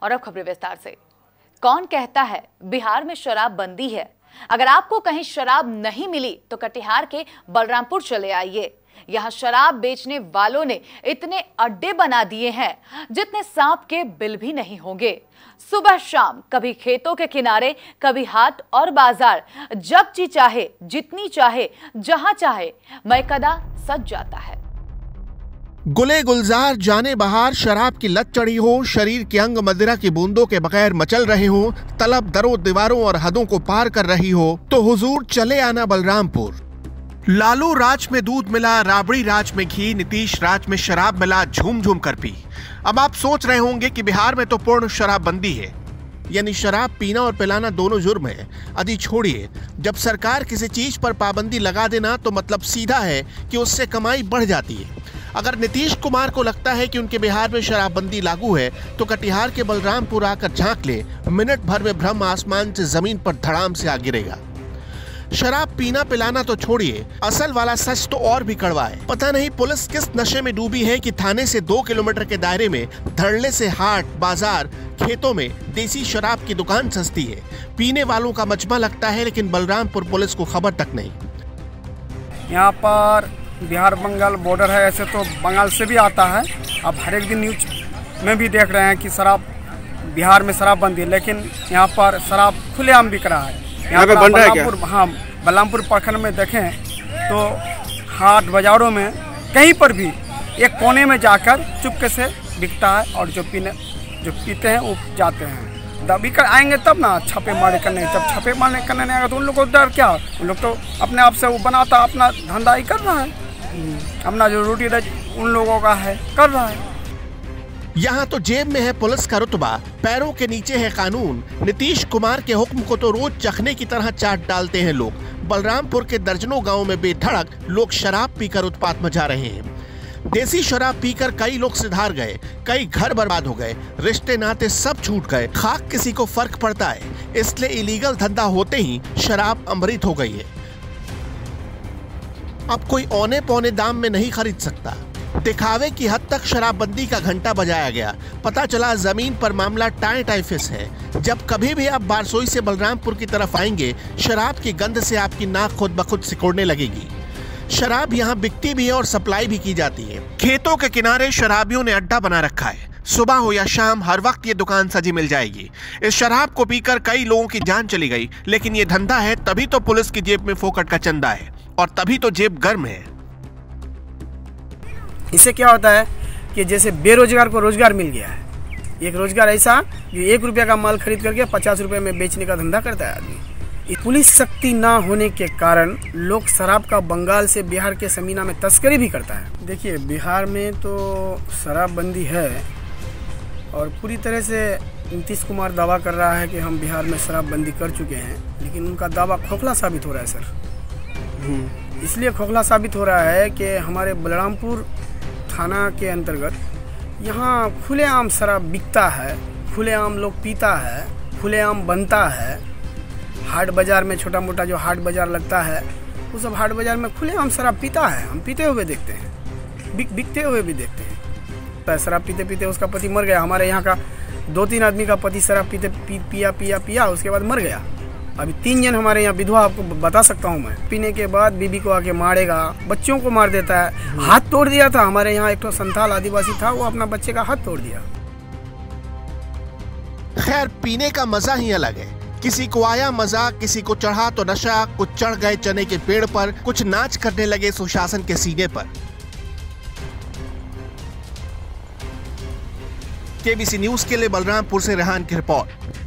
और अब खबरें विस्तार से। कौन कहता है बिहार में शराब बंदी है? अगर आपको कहीं शराब नहीं मिली तो कटिहार के बलरामपुर चले आइए। यहां शराब बेचने वालों ने इतने अड्डे बना दिए हैं जितने सांप के बिल भी नहीं होंगे। सुबह शाम कभी खेतों के किनारे, कभी हाट और बाजार, जब जी चाहे, जितनी चाहे, जहां चाहे मैकदा सज जाता है। गुले गुलजार जाने बहार, शराब की लत चढ़ी हो, शरीर के अंग मदिरा की बूंदों के बगैर मचल रहे हो, तलब दरों दीवारों और हदों को पार कर रही हो, तो हुजूर चले आना बलरामपुर। लालू राज में दूध मिला, राबड़ी राज में घी, नीतीश राज में शराब मिला, झूम झूम कर पी। अब आप सोच रहे होंगे कि बिहार में तो पूर्ण शराबबंदी है, यानी शराब पीना और पिलाना दोनों जुर्म है। अभी छोड़िए, जब सरकार किसी चीज पर पाबंदी लगा देना तो मतलब सीधा है कि उससे कमाई बढ़ जाती है। अगर नीतीश कुमार को लगता है कि उनके बिहार में शराबबंदी लागू है तो कटिहार के बलरामपुर आकर झांक ले, मिनट भर में ब्रह्म आसमान से जमीन पर धड़ाम से आ गिरेगा। शराब पीना पिलाना तो छोड़िए, असल वाला सच तो और भी कड़वा है। पता नहीं पुलिस किस नशे में डूबी है कि थाने से 2 किलोमीटर के दायरे में धड़ल्ले से हाट, बाजार, खेतों में देसी शराब की दुकान सस्ती है। पीने वालों का मजमा लगता है, लेकिन बलरामपुर पुलिस को खबर तक नहीं। यहाँ पर बिहार बंगाल बॉर्डर है, ऐसे तो बंगाल से भी आता है। अब हर एक दिन न्यूज में भी देख रहे हैं कि शराब बिहार में शराब बंदी है, लेकिन यहाँ पर शराब खुलेआम बिक रहा है। यहाँ पर बलरामपुर, हाँ, बलरामपुर प्रखंड में देखें तो हाट बाजारों में कहीं पर भी एक कोने में जाकर चुपके से बिकता है, और जो पीते हैं वो जाते हैं। दबी कर आएंगे तब ना छापे मारे करने, जब छापे मारने करने नहीं आएगा तो उन लोग को डर क्या? उन लोग तो अपने आप से वो बनाता, अपना धंधा ही कर रहा है, अपना जो रोटी उन लोगों का है कर रहा है। यहाँ तो जेब में है पुलिस का रुतबा, पैरों के नीचे है कानून। नीतीश कुमार के हुक्म को तो रोज चखने की तरह चाट डालते हैं लोग। बलरामपुर के दर्जनों गांवों में बेधड़क लोग शराब पीकर उत्पात मचा रहे हैं। देसी शराब पीकर कई लोग सिधार गए, कई घर बर्बाद हो गए, रिश्ते नाते सब छूट गए। खाक किसी को फर्क पड़ता है, इसलिए इलीगल धंधा होते ही शराब अमृत हो गई है। अब कोई औने पौने दाम में नहीं खरीद सकता। दिखावे की हद तक शराबबंदी का घंटा बजाया गया। पता चला जमीन पर मामला टाई टाइफिस है। जब कभी भी आप बारसोई से बलरामपुर की तरफ आएंगे, शराब की गंध से आपकी नाक खुद ब खुद सिकुड़ने लगेगी। शराब यहाँ बिकती भी है और सप्लाई भी की जाती है। खेतों के किनारे शराबियों ने अड्डा बना रखा है। सुबह हो या शाम हर वक्त ये दुकान सजी मिल जाएगी। इस शराब को पीकर कई लोगों की जान चली गई, लेकिन ये धंधा है तभी तो पुलिस की जेब में फोकट का चंदा है, और तभी तो जेब गर्म है। इससे क्या होता है कि जैसे बेरोजगार को रोजगार मिल गया है। एक रोजगार ऐसा जो 1 रुपया का माल खरीद करके 50 रुपये में बेचने का धंधा करता है आदमी। पुलिस शक्ति ना होने के कारण लोग शराब का बंगाल से बिहार के समीना में तस्करी भी करता है। देखिए, बिहार में तो शराबबंदी है और पूरी तरह से नीतीश कुमार दावा कर रहा है कि हम बिहार में शराबबंदी कर चुके हैं, लेकिन उनका दावा खोखला साबित हो रहा है सर। इसलिए खोखला साबित हो रहा है कि हमारे बलरामपुर थाना के अंतर्गत यहाँ खुलेआम शराब बिकता है, खुलेआम लोग पीता है, खुलेआम बनता है। हाट बाजार में छोटा मोटा जो हाट बाजार लगता है, वो सब हाट बाजार में खुलेआम शराब पीता है। हम पीते हुए देखते हैं, बिकते हुए भी देखते हैं। शराब पीते पीते उसका पति मर गया। हमारे यहाँ का 2-3 आदमी का पति शराब पीते पिया उसके बाद मर गया। अभी 3 जन हमारे यहाँ विधवा, आपको बता सकता हूँ मैं। पीने के बाद बीबी को आके मारेगा, बच्चों को मार देता है। हाथ तोड़ दिया था हमारे यहाँ एक तो संथाल आदिवासी था, वो अपना बच्चे का हाथ तोड़ दिया। खैर, पीने का मजा ही अलग है। किसी को आया मजा, किसी को चढ़ा तो नशा, कुछ चढ़ गए चने के पेड़ पर, कुछ नाच करने लगे सुशासन के सीने पर। केबीसी न्यूज के लिए बलरामपुर से रेहान की रिपोर्ट।